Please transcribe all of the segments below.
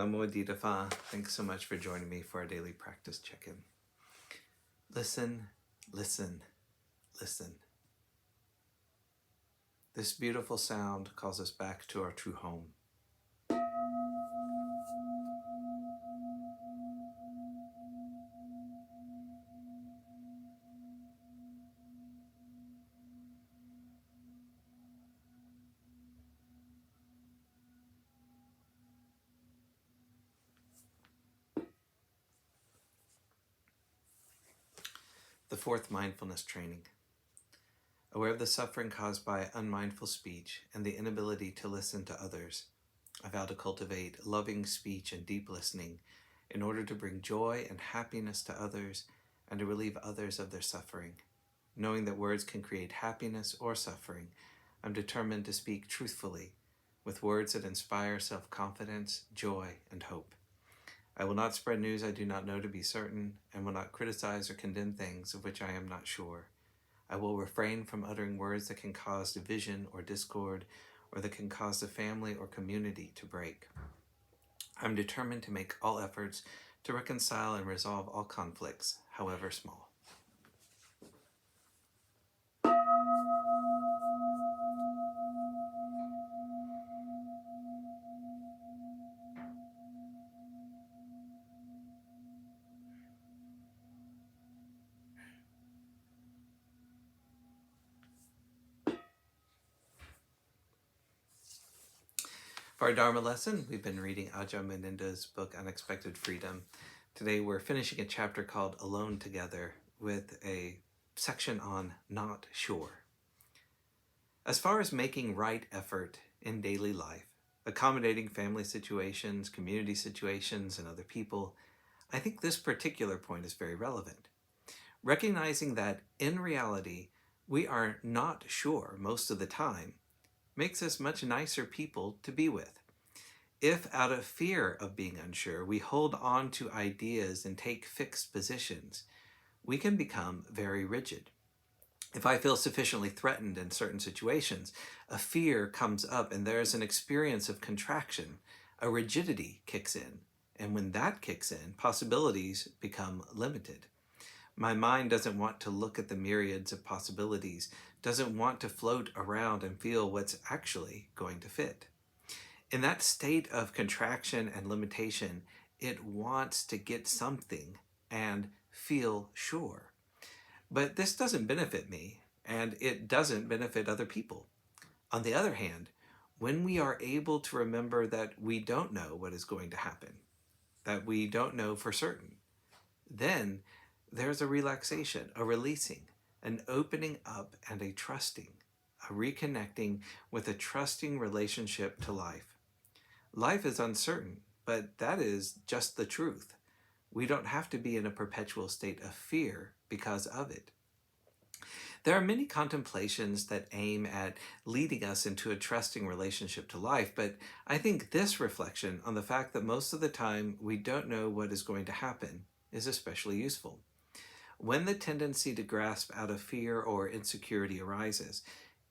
Namo Phat. Thanks so much for joining me for our daily practice check-in. Listen, listen, listen. This beautiful sound calls us back to our true home. The fourth mindfulness training. Aware of the suffering caused by unmindful speech and the inability to listen to others, I vow to cultivate loving speech and deep listening in order to bring joy and happiness to others and to relieve others of their suffering. Knowing that words can create happiness or suffering, I'm determined to speak truthfully with words that inspire self-confidence, joy, and hope. I will not spread news I do not know to be certain, and will not criticize or condemn things of which I am not sure. I will refrain from uttering words that can cause division or discord, or that can cause the family or community to break. I'm determined to make all efforts to reconcile and resolve all conflicts, however small. For our Dharma lesson, we've been reading Ajahn Munindo's book, Unexpected Freedom. Today we're finishing a chapter called Alone Together with a section on Not Sure. As far as making right effort in daily life, accommodating family situations, community situations, and other people, I think this particular point is very relevant. Recognizing that in reality, we are not sure most of the time makes us much nicer people to be with. If out of fear of being unsure, we hold on to ideas and take fixed positions, we can become very rigid. If I feel sufficiently threatened in certain situations, a fear comes up and there's an experience of contraction, a rigidity kicks in. And when that kicks in, possibilities become limited. My mind doesn't want to look at the myriads of possibilities, doesn't want to float around and feel what's actually going to fit. In that state of contraction and limitation, it wants to get something and feel sure. But this doesn't benefit me, and it doesn't benefit other people. On the other hand, when we are able to remember that we don't know what is going to happen, that we don't know for certain, then there's a relaxation, a releasing, an opening up, and a trusting, a reconnecting with a trusting relationship to life. Life is uncertain, but that is just the truth. We don't have to be in a perpetual state of fear because of it. There are many contemplations that aim at leading us into a trusting relationship to life, but I think this reflection on the fact that most of the time we don't know what is going to happen is especially useful. When the tendency to grasp out of fear or insecurity arises,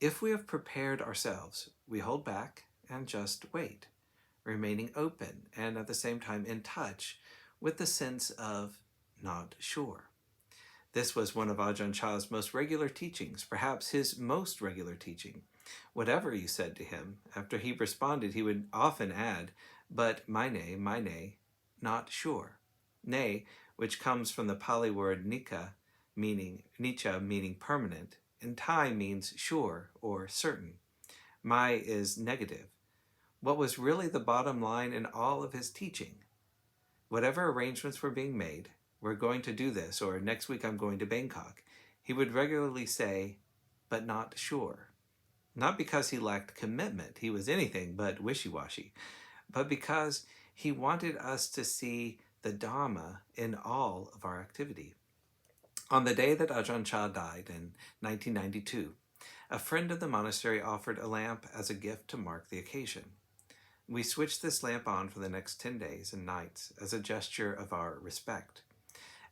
if we have prepared ourselves, we hold back and just wait, remaining open and at the same time in touch with the sense of not sure. This was one of Ajahn Chah's most regular teachings, perhaps his most regular teaching. Whatever you said to him, after he responded, he would often add, but mine, not sure. Nay, which comes from the Pali word nicca, meaning permanent, and tai means sure or certain. Mai is negative. What was really the bottom line in all of his teaching? Whatever arrangements were being made, we're going to do this, or next week I'm going to Bangkok, he would regularly say, but not sure. Not because he lacked commitment, he was anything but wishy-washy, but because he wanted us to see the Dharma in all of our activity. On the day that Ajahn Chah died in 1992, a friend of the monastery offered a lamp as a gift to mark the occasion. We switched this lamp on for the next 10 days and nights as a gesture of our respect.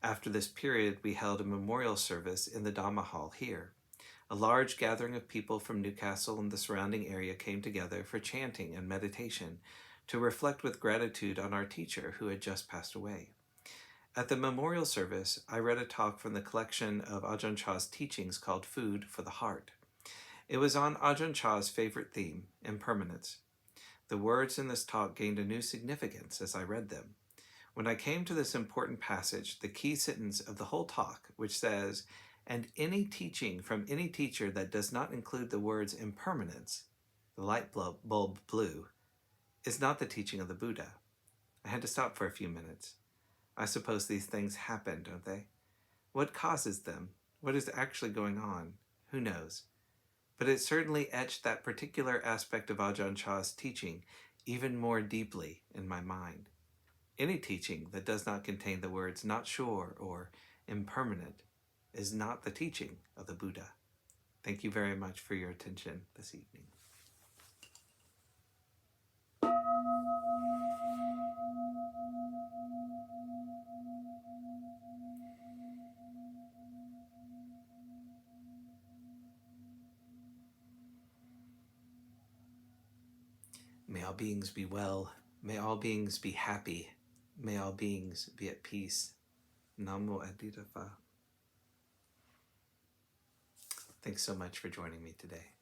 After this period, we held a memorial service in the Dhamma hall here. A large gathering of people from Newcastle and the surrounding area came together for chanting and meditation, to reflect with gratitude on our teacher who had just passed away. At the memorial service, I read a talk from the collection of Ajahn Chah's teachings called Food for the Heart. It was on Ajahn Chah's favorite theme, impermanence. The words in this talk gained a new significance as I read them. When I came to this important passage, the key sentence of the whole talk, which says, "And any teaching from any teacher that does not include the words impermanence," the light bulb blue, is not the teaching of the Buddha. I had to stop for a few minutes. I suppose these things happen, don't they? What causes them? What is actually going on? Who knows? But it certainly etched that particular aspect of Ajahn Chah's teaching even more deeply in my mind. Any teaching that does not contain the words not sure or impermanent is not the teaching of the Buddha. Thank you very much for your attention this evening. May all beings be well. May all beings be happy. May all beings be at peace. Namo. Thanks so much for joining me today.